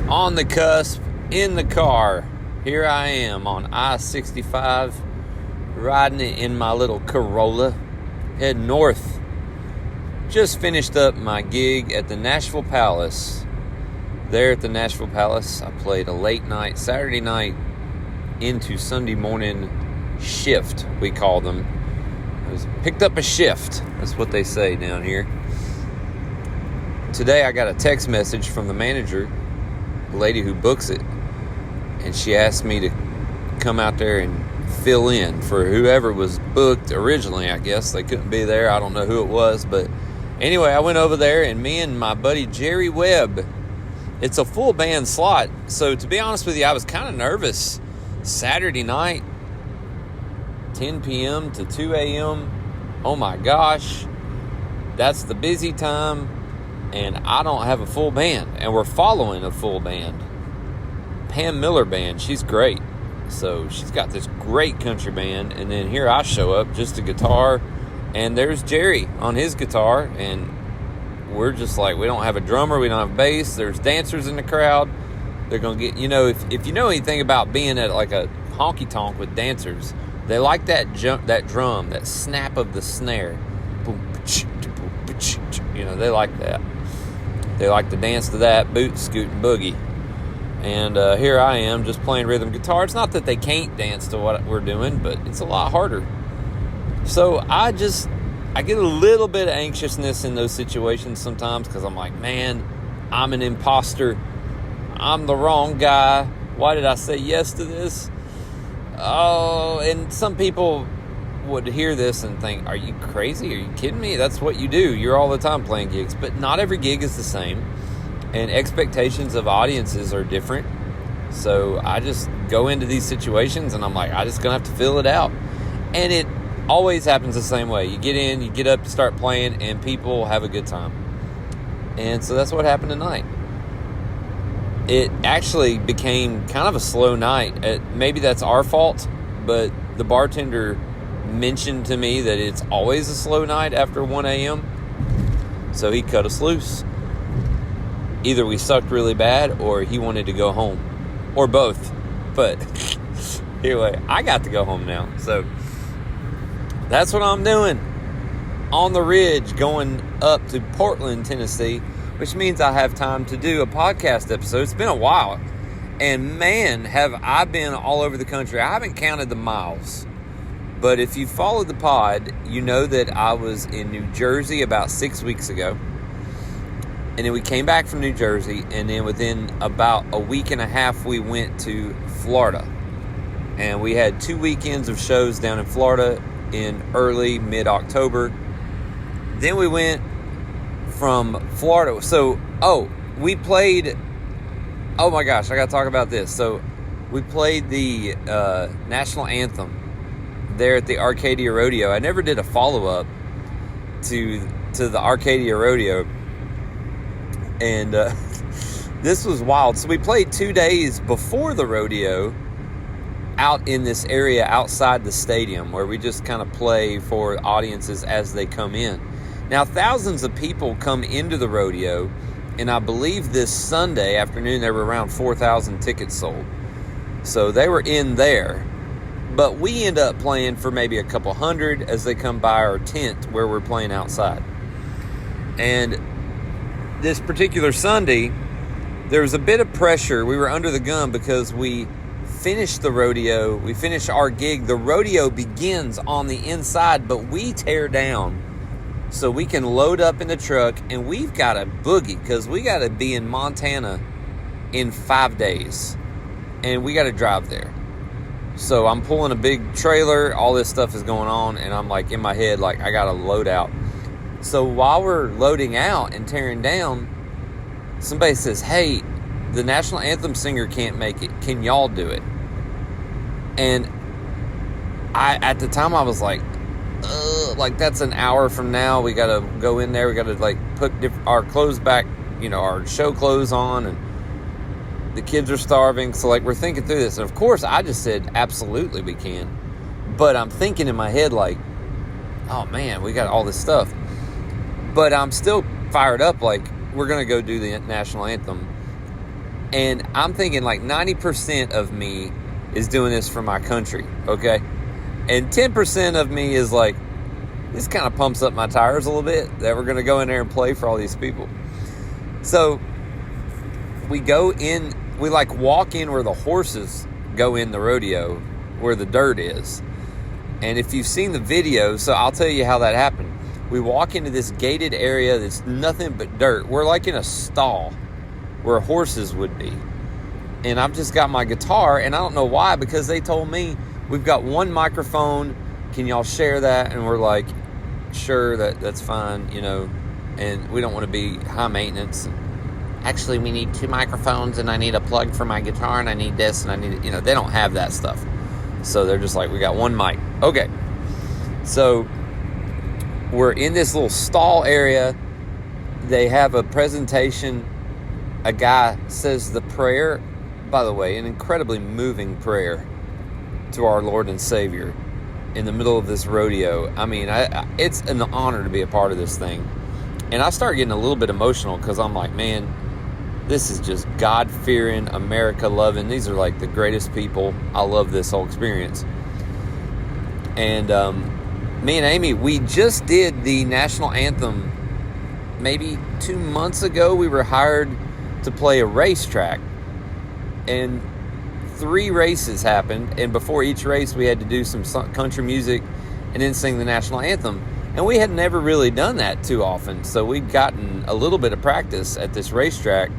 On the cusp, in the car. Here I am on I-65, riding it in my little Corolla, heading north. Just finished up my gig at the Nashville Palace. There at the Nashville Palace, I played a late night, Saturday night into Sunday morning shift, we call them. Picked up a shift. That's what they say down here. Today I got a text message from the manager, the lady who books it, and she asked me to come out there and fill in for whoever was booked originally. I guess they couldn't be there. I don't know who it was, but anyway, I went over there, and me and my buddy Jerry Webb, it's a full band slot. So to be honest with you, I was kind of nervous. Saturday night, 10 p.m. to 2 a.m. Oh my gosh, that's the busy time, and I don't have a full band, and we're following a full band. Pam Miller Band, she's great. So she's got this great country band, and then here I show up, just a guitar, and there's Jerry on his guitar, and we're just like, we don't have a drummer, we don't have bass, there's dancers in the crowd. They're going to get, if you know anything about being at like a honky-tonk with dancers, they like that drum, that snap of the snare. They like that. They like to dance to that, boot, scoot, and boogie. And here I am just playing rhythm guitar. It's not that they can't dance to what we're doing, but it's a lot harder. So I get a little bit of anxiousness in those situations sometimes because I'm like, man, I'm an imposter. I'm the wrong guy. Why did I say yes to this? Oh, and some people would hear this and think, are you crazy? Are you kidding me? That's what you do. You're all the time playing gigs. But not every gig is the same. And expectations of audiences are different. So I just go into these situations and I'm like, I just going to have to fill it out. And it always happens the same way. You get in, you get up, you start playing, and people have a good time. And so that's what happened tonight. It actually became kind of a slow night. Maybe that's our fault, but the bartender mentioned to me that it's always a slow night after 1 a.m. So he cut us loose. Either we sucked really bad or he wanted to go home. Or both. But anyway, I got to go home now. So that's what I'm doing. On the ridge going up to Portland, Tennessee, which means I have time to do a podcast episode. It's been a while. And man, have I been all over the country. I haven't counted the miles. But if you followed the pod, you know that I was in New Jersey about 6 weeks ago. And then we came back from New Jersey. And then within about a week and a half, we went to Florida. And we had 2 weekends of shows down in Florida in early, mid-October. Then we went from Florida. So, we played, oh my gosh, I got to talk about this. So, we played the National Anthem there at the Arcadia Rodeo. I never did a follow-up to the Arcadia Rodeo. And this was wild. So, we played 2 days before the rodeo out in this area outside the stadium where we just kind of play for audiences as they come in. Now, thousands of people come into the rodeo, and I believe this Sunday afternoon there were around 4,000 tickets sold. So they were in there. But we end up playing for maybe a couple hundred as they come by our tent where we're playing outside. And this particular Sunday, there was a bit of pressure. We were under the gun because we finished the rodeo. We finished our gig. The rodeo begins on the inside, but we tear down so we can load up in the truck, and we've got a boogie because we got to be in Montana in 5 days, and we got to drive there. So I'm pulling a big trailer. All this stuff is going on, and I'm like in my head, like I got to load out. So while we're loading out and tearing down, somebody says, hey, the National Anthem singer can't make it. Can y'all do it? And at the time I was like that's an hour from now. We got to go in there. We got to put our clothes back, our show clothes on, and the kids are starving. So we're thinking through this. And of course I just said, absolutely we can. But I'm thinking in my head oh man, we got all this stuff. But I'm still fired up. We're going to go do the National Anthem. And I'm thinking like 90% of me is doing this for my country, okay? And 10% of me is like, this kind of pumps up my tires a little bit that we're going to go in there and play for all these people. So we go in, we like walk in where the horses go in the rodeo, where the dirt is. And if you've seen the video, so I'll tell you how that happened. We walk into this gated area that's nothing but dirt. We're like in a stall where horses would be. And I've just got my guitar, and I don't know why, because they told me we've got one microphone. Can y'all share that? And we're like, sure, that's fine, you know, and we don't want to be high maintenance. Actually, we need 2 microphones, and I need a plug for my guitar, and I need this, and I need, you know, they don't have that stuff. So they're just like, we got one mic. Okay. So we're in this little stall area. They have a presentation. A guy says the prayer, by the way, an incredibly moving prayer to our Lord and Savior in the middle of this rodeo. I mean, it's an honor to be a part of this thing. And I start getting a little bit emotional because I'm like, man, this is just God-fearing, America-loving. These are like the greatest people. I love this whole experience. And me and Amy, we just did the National Anthem maybe 2 months ago. We were hired to play a racetrack. And 3 races happened. And before each race, we had to do some country music and then sing the National Anthem. And we had never really done that too often. So we'd gotten a little bit of practice at this racetrack.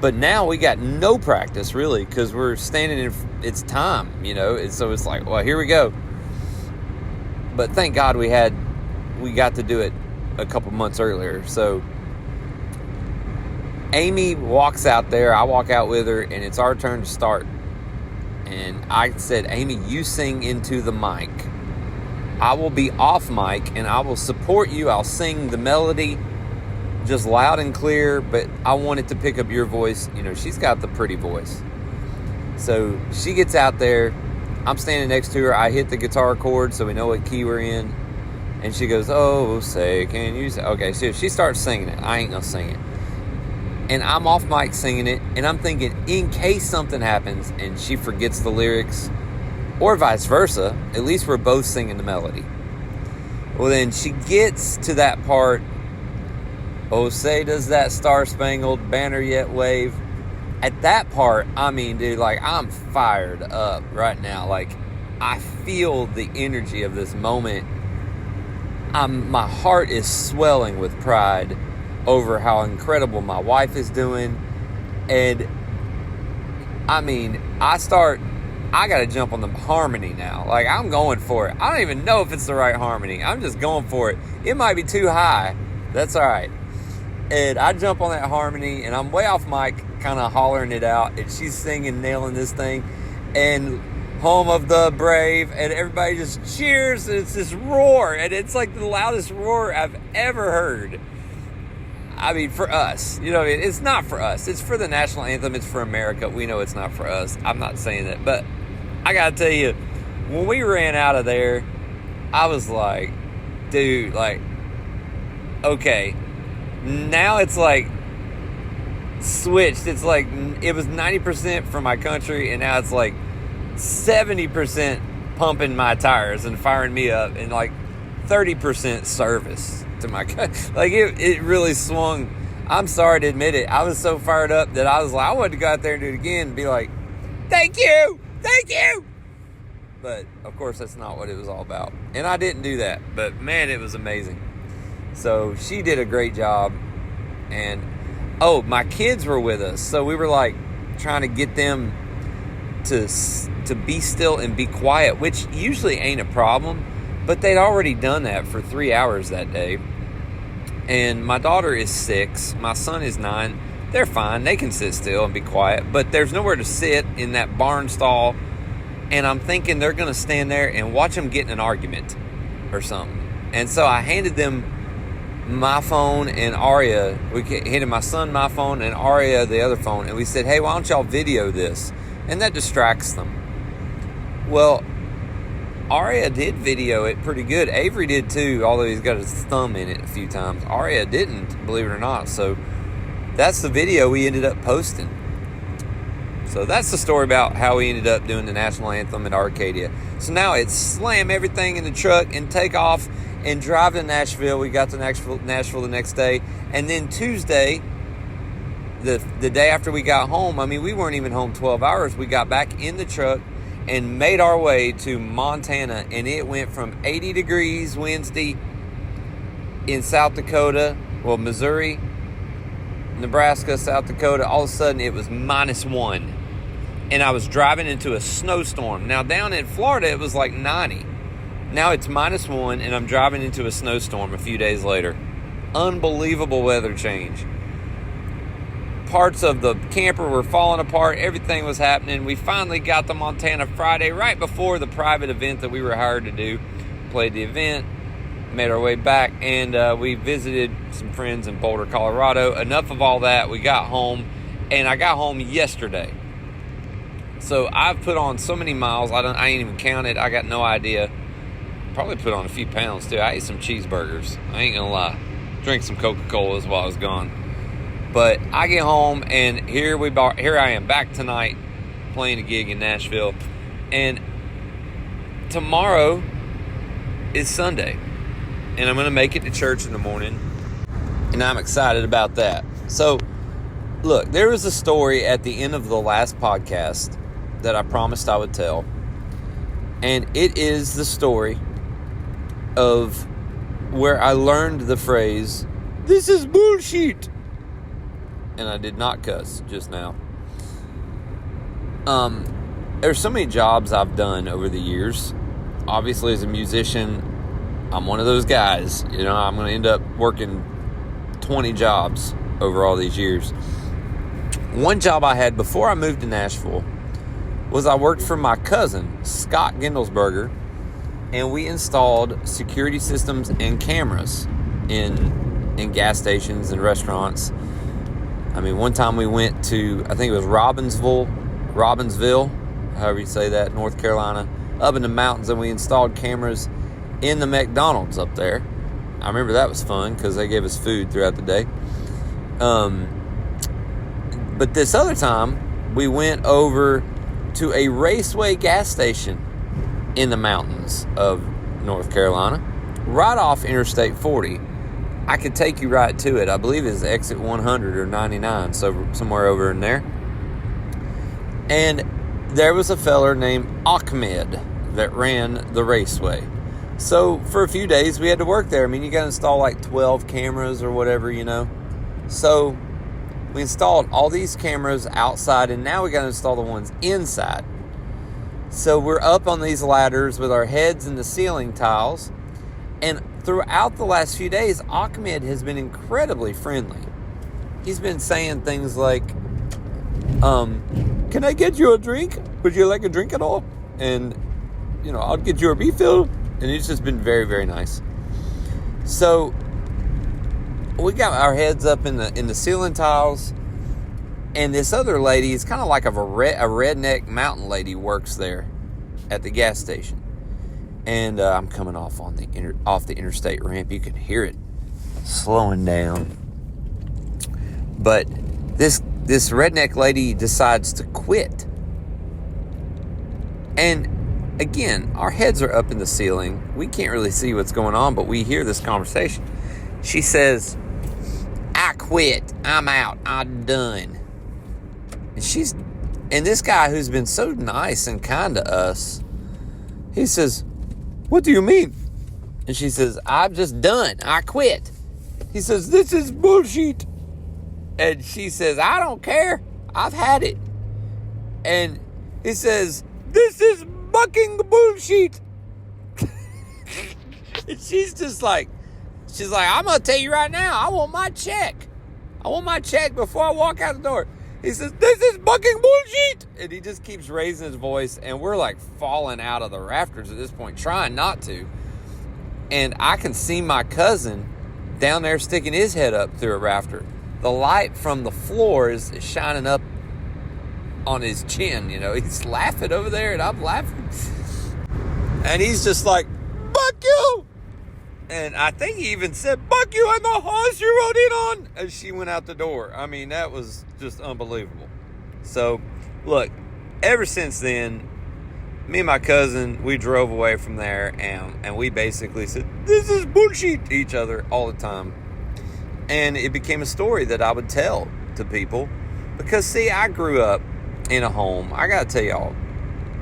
But now we got no practice, really, because we're standing in, it's time, you know. And so it's like, well, here we go. But thank God we got to do it a couple months earlier. So Amy walks out there, I walk out with her, and it's our turn to start. And I said, Amy, you sing into the mic. I will be off mic, and I will support you. I'll sing the melody just loud and clear, but I want it to pick up your voice. You know, she's got the pretty voice. So she gets out there. I'm standing next to her. I hit the guitar chord so we know what key we're in. And she goes, oh, say, can you say? Okay, so she starts singing it. I ain't gonna sing it. And I'm off mic singing it. And I'm thinking, in case something happens and she forgets the lyrics, or vice versa, at least we're both singing the melody. Well, then she gets to that part. Oh, say, does that star-spangled banner yet wave? At that part, I mean, dude, like, I'm fired up right now. Like, I feel the energy of this moment. My heart is swelling with pride over how incredible my wife is doing. And, I mean, I got to jump on the harmony now. Like, I'm going for it. I don't even know if it's the right harmony. I'm just going for it. It might be too high. That's all right. And I jump on that harmony, and I'm way off mic, kind of hollering it out. And she's singing, nailing this thing. And home of the brave. And everybody just cheers. And it's this roar. And it's like the loudest roar I've ever heard. I mean, for us. You know what I mean? It's not for us. It's for the National Anthem. It's for America. We know it's not for us. I'm not saying that. But I got to tell you, when we ran out of there, I was like, dude, like, okay. Now it's like switched. It's like it was 90% for my country, and now it's like 70% pumping my tires and firing me up, and like 30% service to my country. Like it really swung. I'm sorry to admit it. I was so fired up that I was like, I wanted to go out there and do it again and be like, thank you. But of course, that's not what it was all about, and I didn't do that. But man, it was amazing. So she did a great job. And my kids were with us, so we were like trying to get them to be still and be quiet, which usually ain't a problem, but they'd already done that for 3 hours that day. And my daughter is 6, my son is 9. They're fine, they can sit still and be quiet, but there's nowhere to sit in that barn stall. And I'm thinking they're gonna stand there and watch them get in an argument or something. And so I handed them my phone and Aria. We handed my son my phone and Aria the other phone, and we said, hey, why don't y'all video this? And that distracts them. Well, Aria did video it pretty good. Avery did too, although he's got his thumb in it a few times. Aria didn't, believe it or not. So that's the video we ended up posting. So that's the story about how we ended up doing the National Anthem at Arcadia. So now it's slam everything in the truck and take off and drive to Nashville. We got to Nashville the next day. And then Tuesday, the day after we got home, I mean, we weren't even home 12 hours. We got back in the truck and made our way to Montana. And it went from 80 degrees Wednesday in South Dakota, well, Missouri, Nebraska, South Dakota. All of a sudden, it was -1. And I was driving into a snowstorm. Now, down in Florida, it was like 90. Now it's -1, and I'm driving into a snowstorm a few days later. Unbelievable weather change. Parts of the camper were falling apart. Everything was happening. We finally got to Montana Friday, right before the private event that we were hired to do. Played the event, made our way back, and we visited some friends in Boulder, Colorado. Enough of all that. We got home, and I got home yesterday. So I've put on so many miles, I ain't even counted. I got no idea. Probably put on a few pounds too. I ate some cheeseburgers. I ain't gonna lie. Drank some Coca-Colas while I was gone. But I get home, and here I am back tonight playing a gig in Nashville. And tomorrow is Sunday, and I'm gonna make it to church in the morning, and I'm excited about that. So look, there was a story at the end of the last podcast that I promised I would tell. And it is the story of where I learned the phrase, "This is bullshit." And I did not cuss just now. There's so many jobs I've done over the years. Obviously, as a musician, I'm one of those guys. You know, I'm going to end up working 20 jobs over all these years. One job I had before I moved to Nashville was I worked for my cousin, Scott Gendelsberger, and we installed security systems and cameras in gas stations and restaurants. I mean, one time we went to, I think it was Robbinsville, however you say that, North Carolina, up in the mountains, and we installed cameras in the McDonald's up there. I remember that was fun because they gave us food throughout the day. But this other time, we went over to a Raceway gas station in the mountains of North Carolina, right off Interstate 40. I could take you right to it. I believe it's exit 100 or 99, so somewhere over in there. And there was a feller named Ahmed that ran the Raceway. So for a few days, we had to work there. I mean, you got to install like 12 cameras or whatever, you know. So we installed all these cameras outside, and now we got to install the ones inside. So we're up on these ladders with our heads in the ceiling tiles. And throughout the last few days, Ahmed has been incredibly friendly. He's been saying things like, "Can I get you a drink? Would you like a drink at all? And, you know, I'll get you a refill." And he's just been very, very nice. So we got our heads up in the ceiling tiles, and this other lady is kind of like a redneck mountain lady, works there at the gas station. And I'm coming off on off the interstate ramp. You can hear it slowing down. But this redneck lady decides to quit. And again, our heads are up in the ceiling. We can't really see what's going on, but we hear this conversation. She says, "I quit. I'm out. I'm done." And this guy who's been so nice and kind to us, he says, "What do you mean?" And she says, "I'm just done. I quit." He says, "This is bullshit." And she says, "I don't care. I've had it." And he says, "This is fucking bullshit." And she's like, "I'm going to tell you right now, I want my check. I want my check before I walk out the door." He says, "This is fucking bullshit." And he just keeps raising his voice, and we're like falling out of the rafters at this point, trying not to. And I can see my cousin down there sticking his head up through a rafter. The light from the floor is shining up on his chin, you know. He's laughing over there, and I'm laughing. And he's just like, "Fuck you!" And I think he even said, "Fuck you on the horse you rode in on," as she went out the door. I mean, that was just unbelievable. So look, ever since then, me and my cousin, we drove away from there, and we basically said, this is bullshit to each other all the time. And it became a story that I would tell to people. Because, see, I grew up in a home. I got to tell y'all,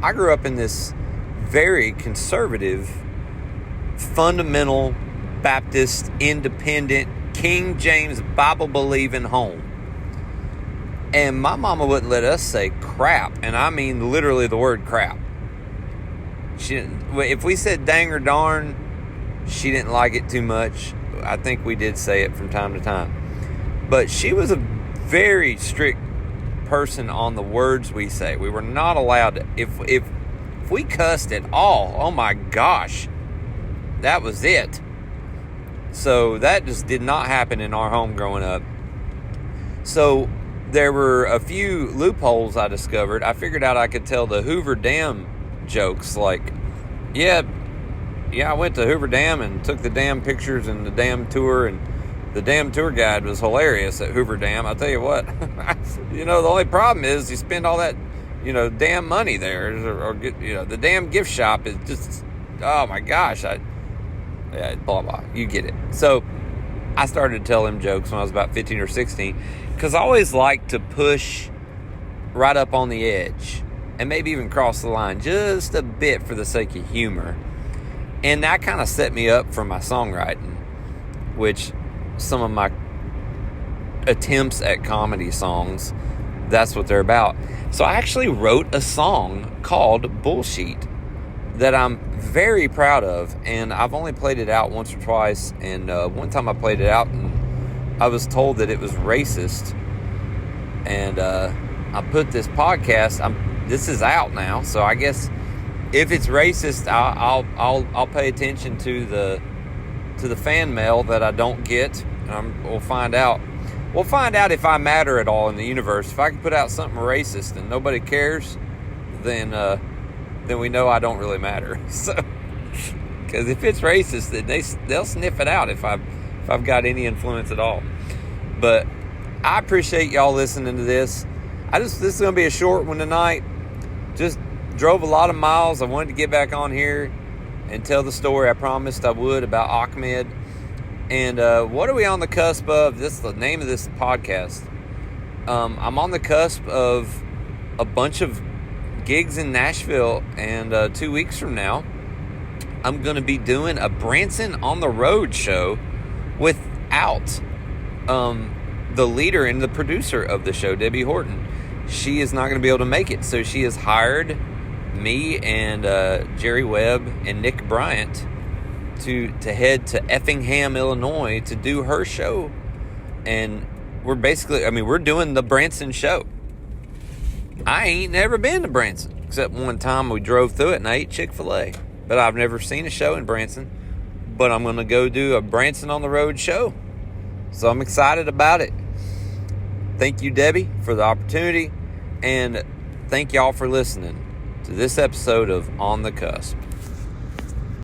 I grew up in this very conservative, fundamental, Baptist, independent, King James, Bible-believing home. And my mama wouldn't let us say crap. And I mean literally the word crap. If we said dang or darn, she didn't like it too much. I think we did say it from time to time. But she was a very strict person on the words we say. We were not allowed to. If we cussed at all, oh my gosh, that was it. So that just did not happen in our home growing up. So there were a few loopholes I discovered. I figured out I could tell the Hoover Dam jokes, like, yeah, I went to Hoover Dam and took the dam pictures and the dam tour, and the damn tour guide was hilarious at Hoover Dam. I'll tell you what, the only problem is you spend all that, damn money there, or the damn gift shop is just, oh my gosh, blah, blah, you get it. So I started to tell him jokes when I was about 15 or 16, because I always like to push right up on the edge and maybe even cross the line just a bit for the sake of humor. And that kind of set me up for my songwriting, which some of my attempts at comedy songs, that's what they're about. So I actually wrote a song called Bullshit that I'm very proud of, and I've only played it out once or twice, and one time I played it out and I was told that it was racist, and I put this podcast, this is out now, so I guess if it's racist, I'll pay attention to the fan mail that I don't get. We'll find out. We'll find out if I matter at all in the universe. If I can put out something racist and nobody cares, then we know I don't really matter. So, because if it's racist, then they'll sniff it out if I've got any influence at all. But I appreciate y'all listening to this. This is going to be a short one tonight. Just drove a lot of miles. I wanted to get back on here and tell the story I promised I would about Ahmed. And what are we on the cusp of? This is the name of this podcast. I'm on the cusp of a bunch of gigs in Nashville, and 2 weeks from now, I'm going to be doing a Branson on the Road show without the leader and the producer of the show, Debbie Horton. She is not going to be able to make it, so she has hired me and Jerry Webb and Nick Bryant to head to Effingham, Illinois to do her show. And we're doing the Branson show. I ain't never been to Branson, except one time we drove through it and I ate Chick-fil-A. But I've never seen a show in Branson. But I'm going to go do a Branson on the Road show. So I'm excited about it. Thank you, Debbie, for the opportunity. And thank y'all for listening to this episode of On the Cusp.